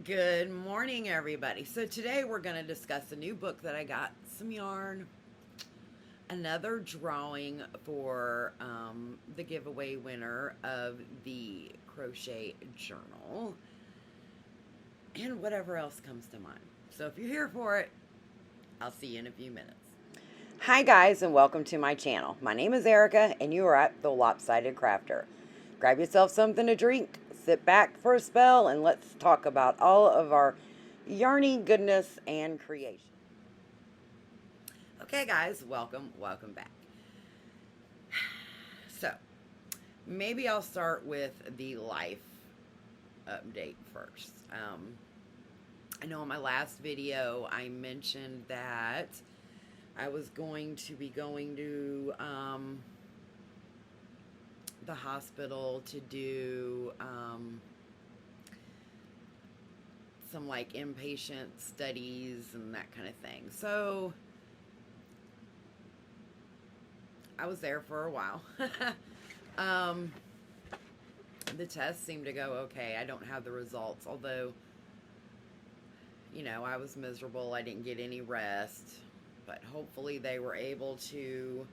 Good morning, everybody. So today we're going to discuss a new book that I got, some yarn, another drawing for the giveaway winner of the Crochet Journal, and whatever else comes to mind. So if you're here for it, I'll see you in a few minutes. Hi guys, and welcome to my channel. My name is Erica, and you are at the Lopsided Crafter. Grab yourself something to drink, sit back for a spell, and let's talk about all of our yarny goodness and creation. Okay guys, welcome back. So, maybe I'll start with the life update first. I know in my last video I mentioned that I was going to be going to the hospital to do some like inpatient studies and that kind of thing. So I was there for a while. The tests seemed to go okay. I don't have the results, although, you know, I was miserable. I didn't get any rest, but hopefully they were able to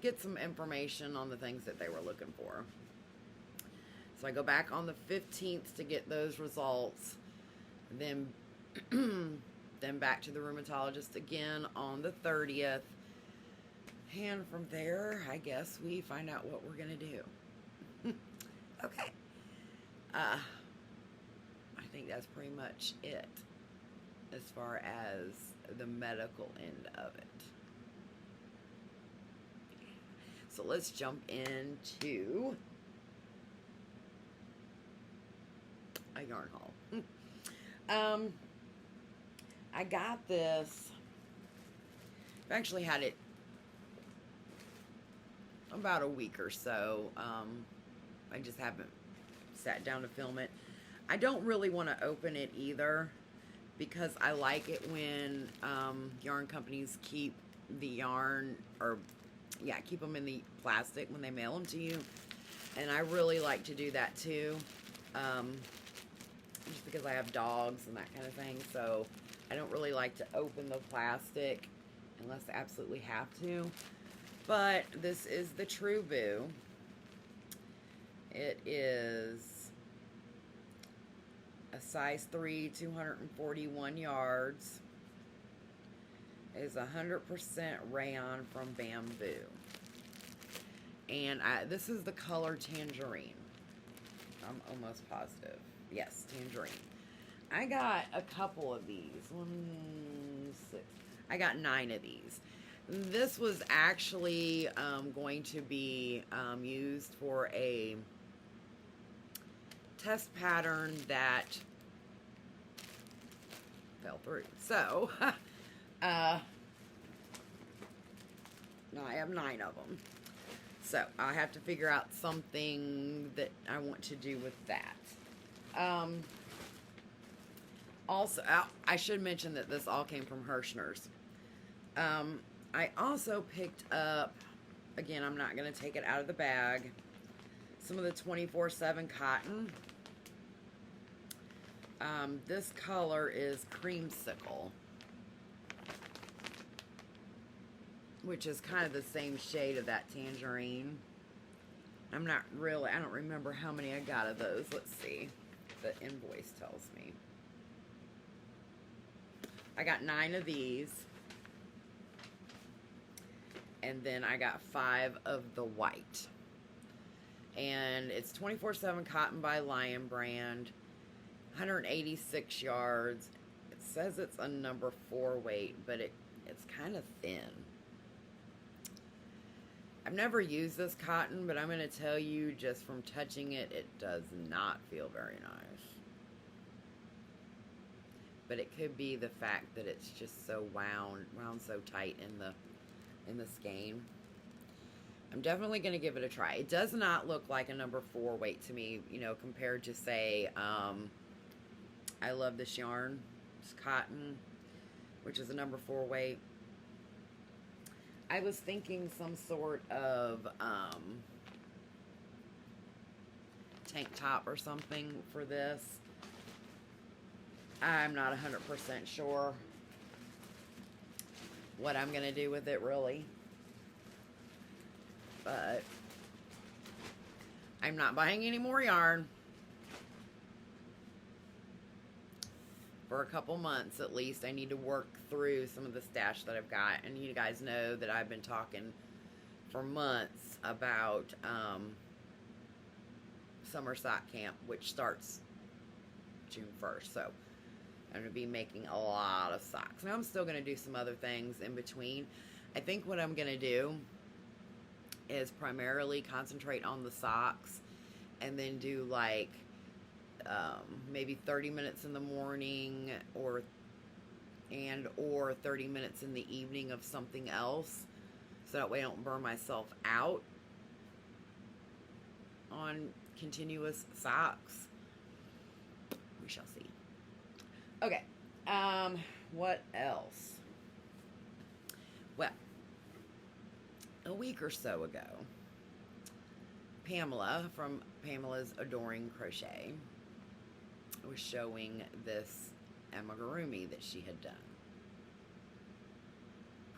get some information on the things that they were looking for. So I go back on the 15th to get those results, then then back to the rheumatologist again on the 30th, and from there I guess we find out what we're gonna do. Okay, I think that's pretty much it as far as the medical end of it. So let's jump into a yarn haul. I got this. I've actually had it about a week or so. I just haven't sat down to film it. I don't really want to open it either, because I like it when yarn companies keep the yarn, or keep them in the plastic when they mail them to you. And I really like to do that too, just because I have dogs and that kind of thing. So I don't really like to open the plastic unless I absolutely have to. But this is the True Boo. It is a size 3, 241 yards. It is 100% rayon from bamboo. And this is the color tangerine. I'm almost positive. Yes, tangerine. I got a couple of these. 1, 6. I got 9 of these. This was actually going to be used for a test pattern that fell through. So, now I have 9 of them. So, I have to figure out something that I want to do with that. Also, I should mention that this all came from Hirschner's. I also picked up, again, I'm not going to take it out of the bag, some of the 24/7 cotton. This color is creamsicle, which is kind of the same shade of that tangerine. I don't remember how many I got of those. Let's see. The invoice tells me. I got 9 of these. And then I got 5 of the white. And it's 24/7 cotton by Lion Brand. 186 yards. It says it's a number 4 weight, but it's kind of thin. I've never used this cotton, but I'm going to tell you just from touching it, it does not feel very nice. But it could be the fact that it's just so wound so tight in the skein. I'm definitely going to give it a try. It does not look like a number 4 weight to me, you know, compared to, say, I Love This Yarn. It's cotton, which is a number 4 weight. I was thinking some sort of tank top or something for this. I'm not 100% sure what I'm going to do with it, really. But I'm not buying any more yarn for a couple months at least. I need to work through some of the stash that I've got. And you guys know that I've been talking for months about summer sock camp, which starts June 1st. So I'm going to be making a lot of socks. Now I'm still going to do some other things in between. I think what I'm going to do is primarily concentrate on the socks and then do like maybe 30 minutes in the morning or 30 minutes in the evening of something else, so that way I don't burn myself out on continuous socks. We shall see. Okay, what else? Well, a week or so ago, Pamela from Pamela's Adoring Crochet was showing this amigurumi that she had done.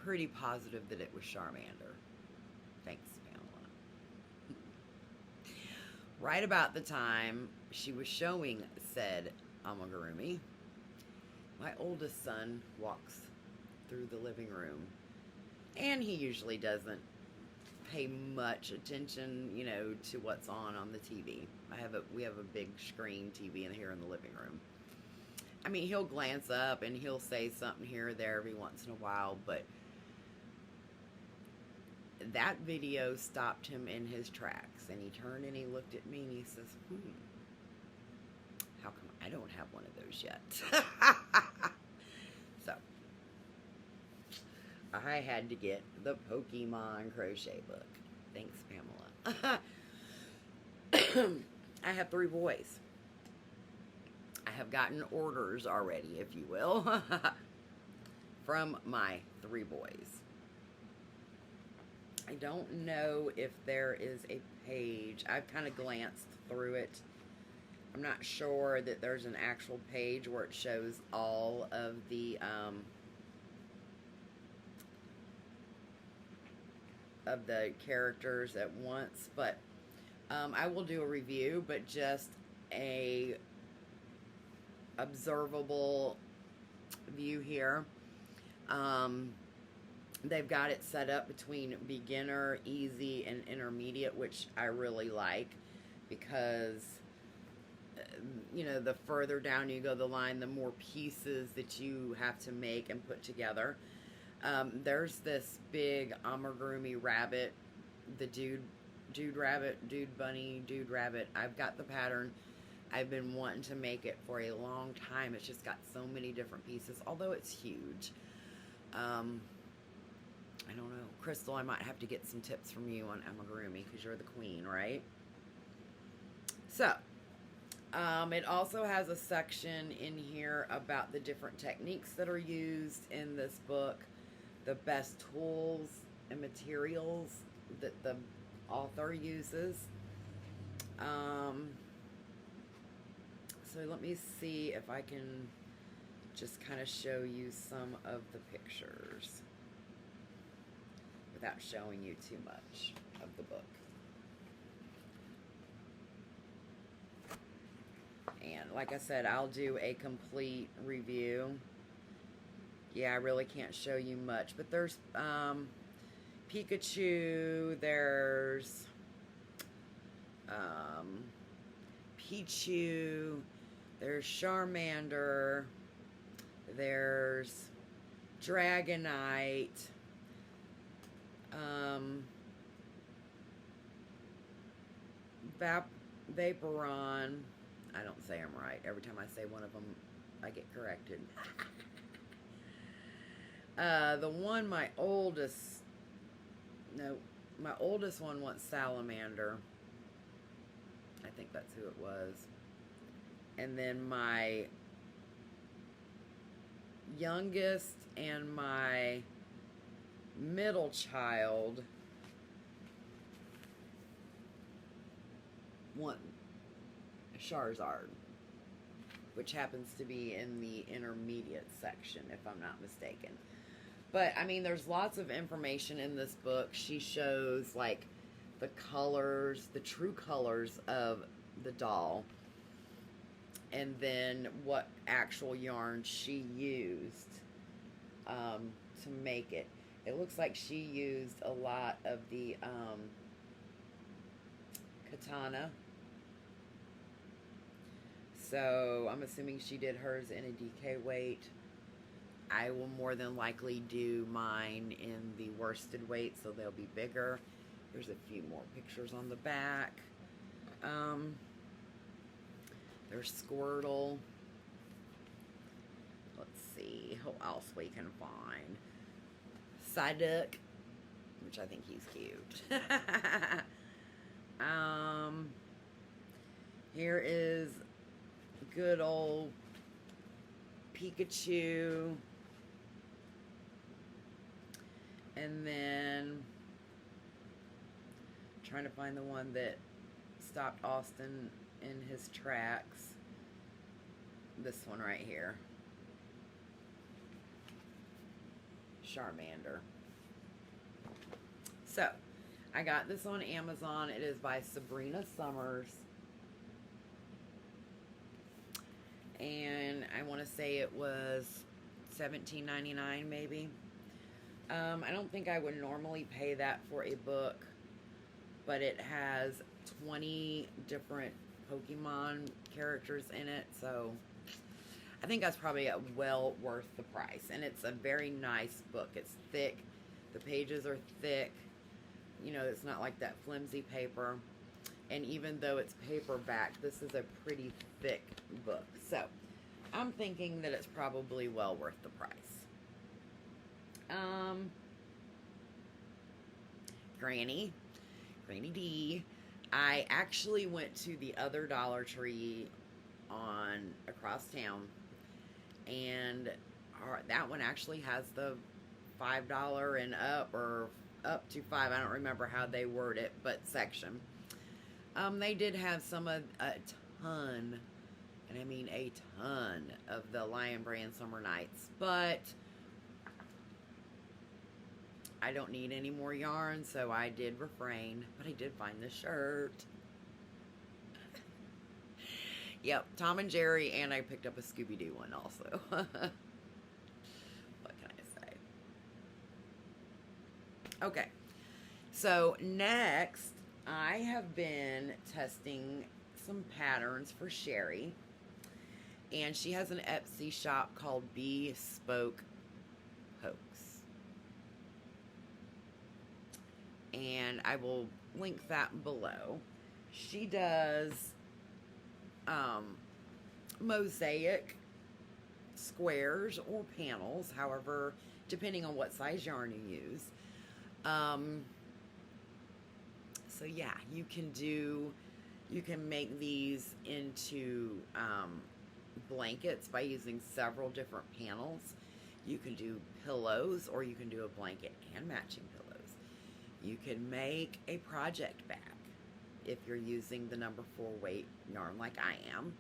Pretty positive that it was Charmander. Thanks, Pamela. Right about the time she was showing said amigurumi, my oldest son walks through the living room, and he usually doesn't pay much attention, you know, to what's on the TV. We have a big screen TV in here in the living room. I mean, he'll glance up and he'll say something here or there every once in a while, but that video stopped him in his tracks, and he turned and he looked at me and he says, how come I don't have one of those yet? So I had to get the Pokemon crochet book. Thanks, Pamela. I have 3 boys. I have gotten orders already, if you will, from my 3 boys. I don't know if there is a page. I've kind of glanced through it. I'm not sure that there's an actual page where it shows all of the characters at once, but I will do a review, but just a observable view here. They've got it set up between beginner, easy, and intermediate, which I really like, because you know, the further down you go the line, the more pieces that you have to make and put together. There's this big amigurumi rabbit, the dude rabbit, dude bunny, dude rabbit. I've got the pattern. I've been wanting to make it for a long time. It's just got so many different pieces, although it's huge. I don't know. Crystal, I might have to get some tips from you on amigurumi, because you're the queen, right? So, it also has a section in here about the different techniques that are used in this book, the best tools and materials that the author uses. So let me see if I can just kind of show you some of the pictures without showing you too much of the book. And like I said, I'll do a complete review. Yeah, I really can't show you much, but there's Pikachu, there's Pichu, there's Charmander, there's Dragonite, Vaporon. I don't say them right. Every time I say one of them, I get corrected. The one my oldest one wants Salamander. I think that's who it was. And then my youngest and my middle child want Charizard, which happens to be in the intermediate section, if I'm not mistaken. But, I mean, there's lots of information in this book. She shows, like, the colors, the true colors of the doll, and then what actual yarn she used to make it. It looks like she used a lot of the katana. So I'm assuming she did hers in a DK weight. I will more than likely do mine in the worsted weight, so they'll be bigger. There's a few more pictures on the back. There's Squirtle. Let's see who else we can find. Psyduck, which I think he's cute. Here is good old Pikachu. And then trying to find the one that stopped Austin in his tracks. This one right here. Charmander. So, I got this on Amazon. It is by Sabrina Summers. And I want to say it was $17.99 maybe. I don't think I would normally pay that for a book, but it has 20 different Pokemon characters in it, so I think that's probably well worth the price. And it's a very nice book. It's thick. The pages are thick. You know, it's not like that flimsy paper. And even though it's paperback, this is a pretty thick book. So, I'm thinking that it's probably well worth the price. Granny D. I actually went to the other Dollar Tree across town, and that one actually has the $5 and up, or up to $5. I don't remember how they word it, but section. They did have a ton, and I mean a ton, of the Lion Brand Summer Nights, but I don't need any more yarn, so I did refrain, but I did find this shirt. Yep, Tom and Jerry, and I picked up a Scooby-Doo one also. What can I say? Okay, so next, I have been testing some patterns for Sherry, and she has an Etsy shop called Bespoke Pokes. And I will link that below. She does mosaic squares or panels, however, depending on what size yarn you use. So yeah, you can make these into blankets by using several different panels. You can do pillows, or you can do a blanket and matching pillows. You can make a project bag if you're using the number 4 weight yarn like I am.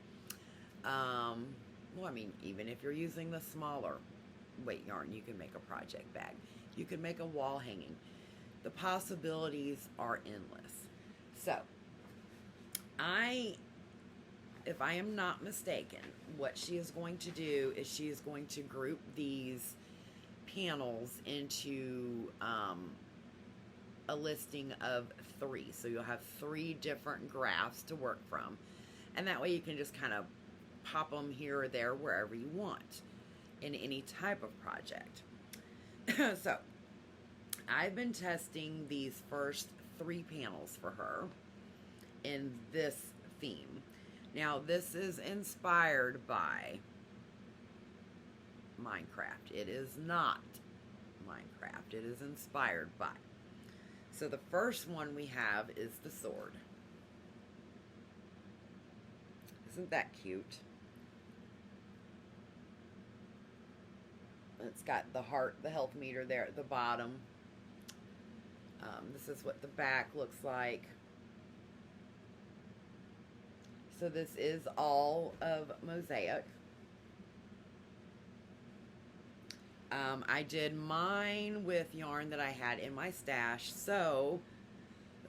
Well, I mean, even if you're using the smaller weight yarn, you can make a project bag. You can make a wall hanging. The possibilities are endless. So, if I am not mistaken, what she is going to do is she is going to group these panels into a listing of 3. So you'll have 3 different graphs to work from. And that way you can just kind of pop them here or there wherever you want in any type of project. So I've been testing these first 3 panels for her in this theme. Now this is inspired by Minecraft. It is not Minecraft. It is inspired by. So the first one we have is the sword. Isn't that cute? It's got the heart, the health meter there at the bottom. This is what the back looks like. So this is all of mosaic. I did mine with yarn that I had in my stash. So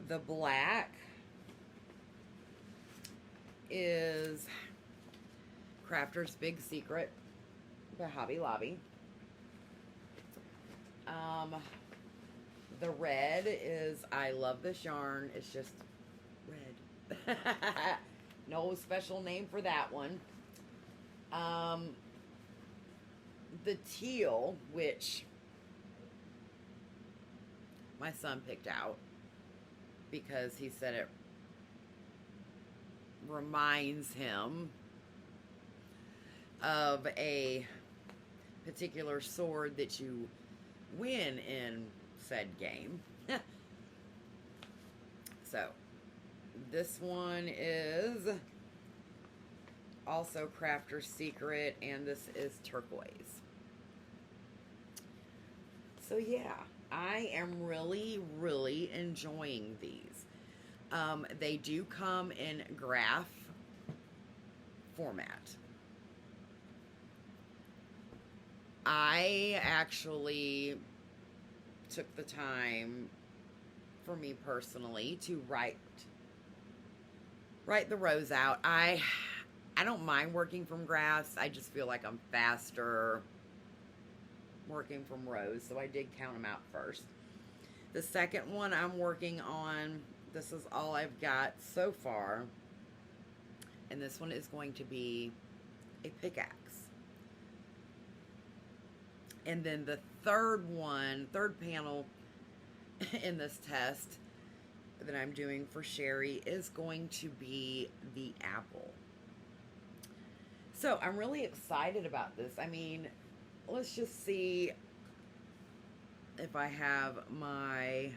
the black is Crafter's Big Secret by Hobby Lobby. The red is, I love this yarn. It's just red. No special name for that one. The teal, which my son picked out because he said it reminds him of a particular sword that you win in said game. So this one is also Crafter's Secret, and this is turquoise. So yeah, I am really, really enjoying these. They do come in graph format. I actually took the time, for me personally, to write the rows out. I don't mind working from graphs. I just feel like I'm faster working from rows, so I did count them out first. The second one I'm working on, this is all I've got so far, and this one is going to be a pickaxe. And then the third panel in this test that I'm doing for Sherry is going to be the apple. So I'm really excited about this. I mean, let's just see if I have my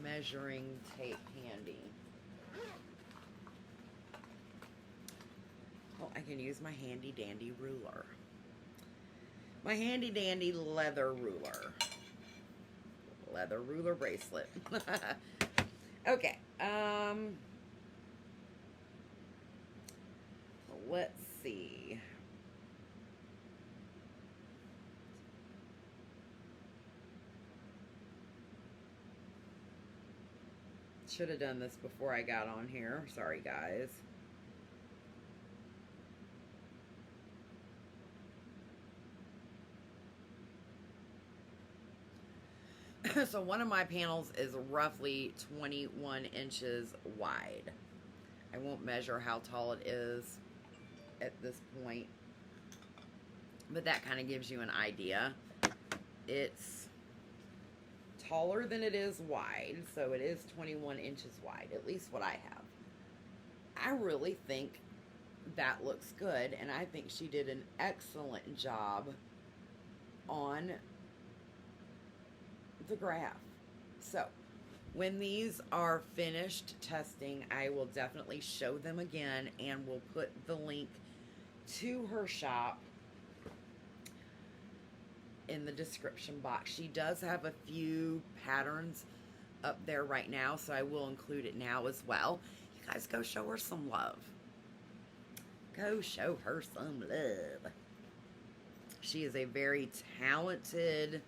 measuring tape handy. Oh, I can use my handy dandy ruler. My handy dandy leather ruler. Leather ruler bracelet. Okay. Let's see. Should have done this before I got on here. Sorry, guys. So one of my panels is roughly 21 inches wide. I won't measure how tall it is at this point, but that kind of gives you an idea. It's taller than it is wide, so it is 21 inches wide, at least what I have. I really think that looks good, and I think she did an excellent job on the graph. So when these are finished testing, I will definitely show them again, and we'll put the link to her shop in the description box. She does have a few patterns up there right now, so I will include it now as well. You guys go show her some love. Go show her some love. She is a very talented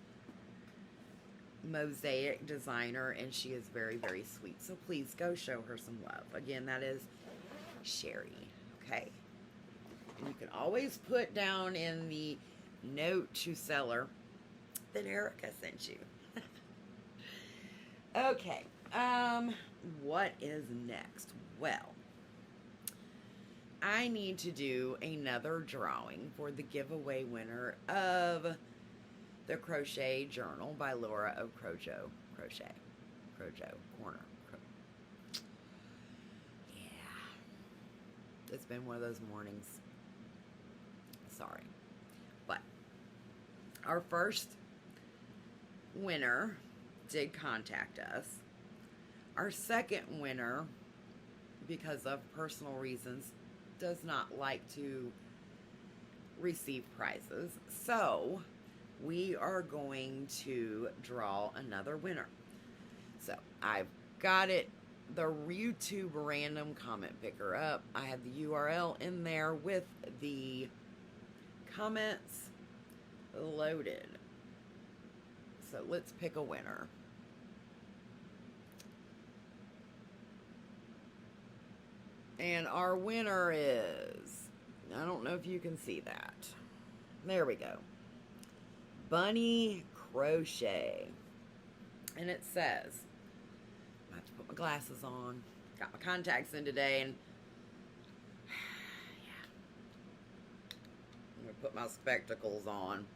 mosaic designer, and she is very, very sweet. So please go show her some love. Again, that is Sherry. Okay. And you can always put down in the note to seller that Erica sent you. Okay. What is next? Well, I need to do another drawing for the giveaway winner of the Crochet Journal by Lora of Crojo. Crojo Corner. Yeah. It's been one of those mornings. Sorry. But our first winner did contact us. Our second winner, because of personal reasons, does not like to receive prizes. So we are going to draw another winner. So I've got it, the YouTube random comment picker up. I have the URL in there with the comments loaded. So let's pick a winner. And our winner is, I don't know if you can see that. There we go. Bunny Crochet. And it says, I have to put my glasses on. Got my contacts in today, and yeah. I'm going to put my spectacles on.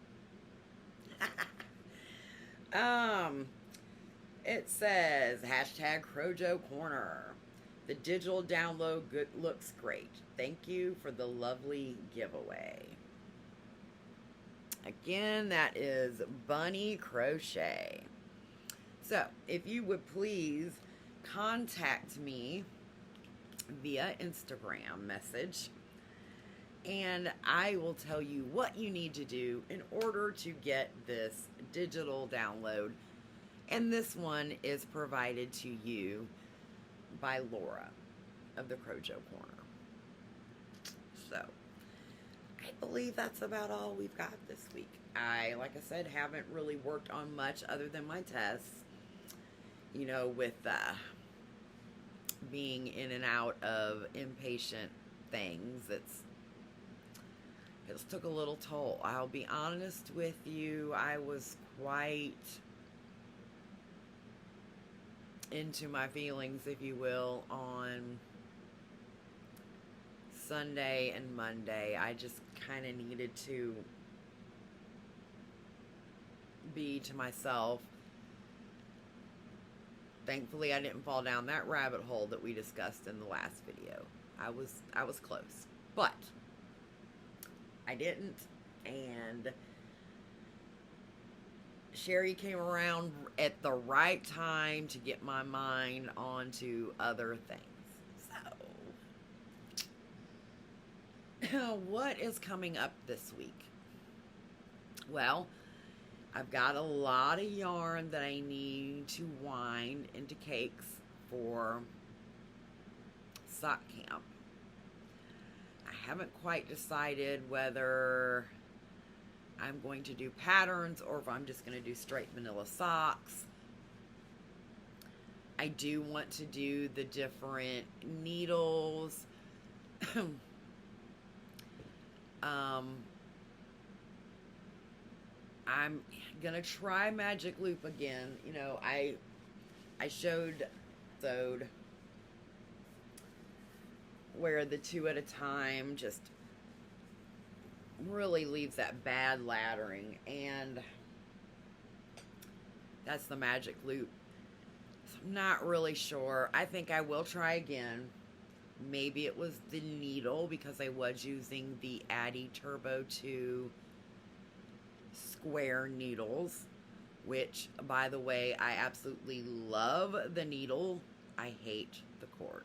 It says, hashtag Crojo Corner. The digital download looks great. Thank you for the lovely giveaway. Again, that is Bunny Crochet. So, if you would please contact me via Instagram message, and I will tell you what you need to do in order to get this digital download. And this one is provided to you by Lora of the Crojo Corner. So, I believe that's about all we've got this week. I, like I said, haven't really worked on much other than my tests. You know, with being in and out of inpatient things, it's took a little toll. I'll be honest with you, I was quite into my feelings, if you will, on Sunday and Monday. I just kind of needed to be to myself. Thankfully, I didn't fall down that rabbit hole that we discussed in the last video. I was close, but I didn't, and Sherry came around at the right time to get my mind onto other things. So, what is coming up this week? Well, I've got a lot of yarn that I need to wind into cakes for sock camp. I haven't quite decided whether I'm going to do patterns or if I'm just going to do straight vanilla socks. I do want to do the different needles. I'm gonna try Magic Loop again. You know, I showed where the 2 at a time just really leaves that bad laddering, and that's the Magic Loop. So I'm not really sure. I think I will try again. Maybe it was the needle because I was using the Addy Turbo 2 square needles, which, by the way, I absolutely love the needle. I hate the cord.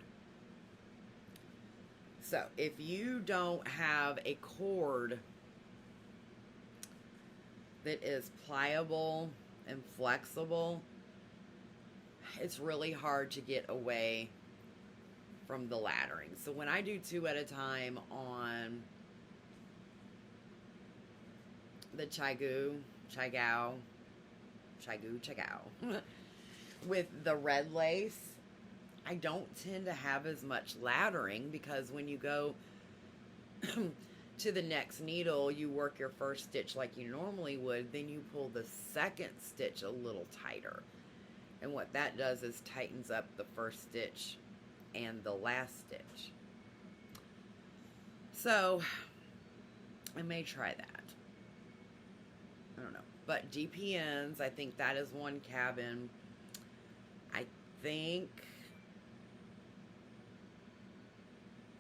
So, if you don't have a cord that is pliable and flexible, it's really hard to get away from the laddering. So when I do 2 at a time on the Chagoo with the red lace, I don't tend to have as much laddering because when you go to the next needle, you work your first stitch like you normally would, then you pull the second stitch a little tighter. And what that does is tightens up the first stitch and the last stitch. So, I may try that. I don't know. But DPNs, I think that is one cabin. I think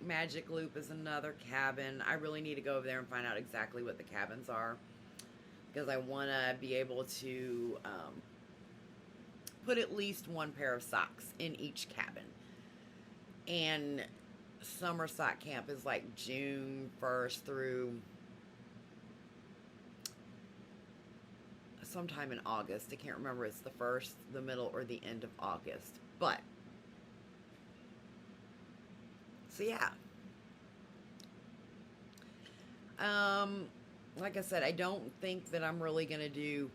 Magic Loop is another cabin. I really need to go over there and find out exactly what the cabins are, because I want to be able to put at least 1 pair of socks in each cabin. And summer sock camp is like June 1st through sometime in August. I can't remember if it's the 1st, the middle, or the end of August. But, so yeah. Like I said, I don't think that I'm really going to do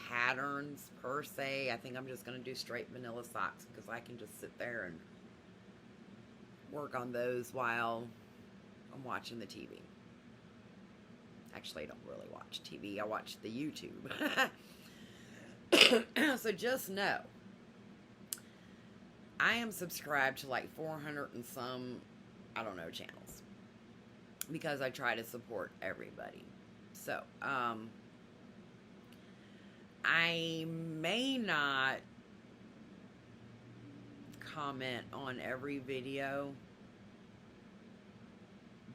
patterns per se. I think I'm just going to do straight vanilla socks because I can just sit there and work on those while I'm watching the TV. Actually, I don't really watch TV. I watch the YouTube. So just know, I am subscribed to like 400 and some, I don't know, channels. Because I try to support everybody. So, I may not comment on every video,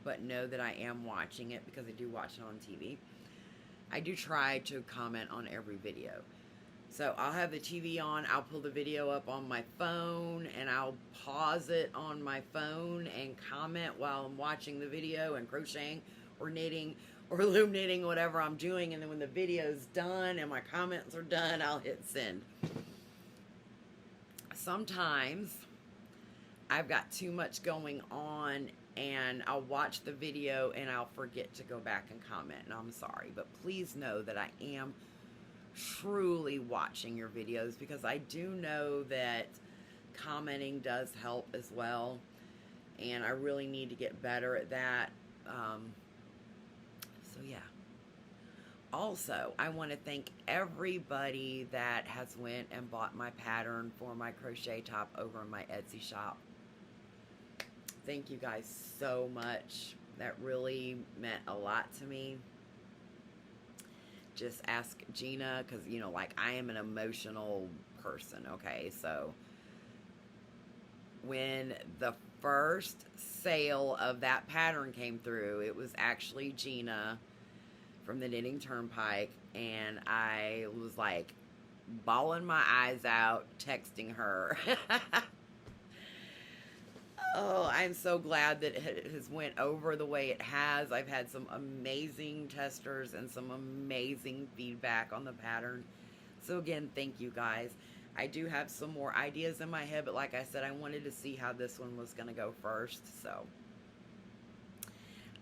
but know that I am watching it because I do watch it on TV. I do try to comment on every video. So I'll have the TV on, I'll pull the video up on my phone, and I'll pause it on my phone and comment while I'm watching the video and crocheting or knitting or loom knitting, whatever I'm doing. And then when the video's done and my comments are done, I'll hit send. Sometimes I've got too much going on and I'll watch the video and I'll forget to go back and comment, and I'm sorry, but please know that I am truly watching your videos because I do know that commenting does help as well, and I really need to get better at that. So yeah. Also, I want to thank everybody that has went and bought my pattern for my crochet top over in my Etsy shop. Thank you guys so much. That really meant a lot to me. Just ask Gina, because, you know, like, I am an emotional person, okay? So, when the first sale of that pattern came through, it was actually Gina from the Knitting Turnpike, and I was, like, bawling my eyes out, texting her. Oh, I'm so glad that it has went over the way it has. I've had some amazing testers and some amazing feedback on the pattern. So again, thank you guys. I do have some more ideas in my head, but like I said, I wanted to see how this one was going to go first. So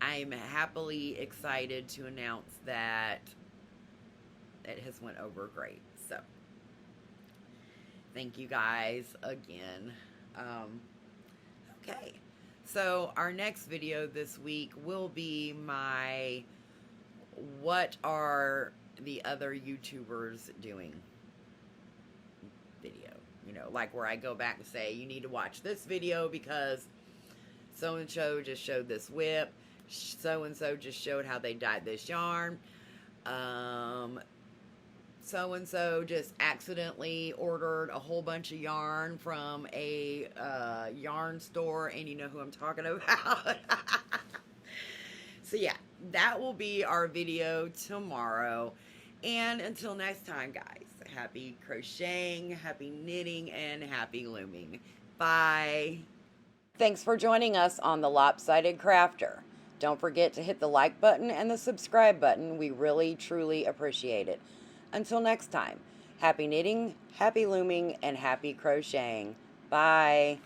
I'm happily excited to announce that it has went over great. So thank you guys again. Okay, so our next video this week will be my what are the other YouTubers doing video. You know, like where I go back and say, you need to watch this video because so-and-so just showed this whip, so-and-so just showed how they dyed this yarn, so-and-so just accidentally ordered a whole bunch of yarn from a yarn store, and you know who I'm talking about. So yeah, that will be our video tomorrow. And until next time, guys, happy crocheting, happy knitting, and happy looming. Bye. Thanks for joining us on The Lopsided Crafter. Don't forget to hit the like button and the subscribe button. We really, truly appreciate it. Until next time, happy knitting, happy looming, and happy crocheting. Bye.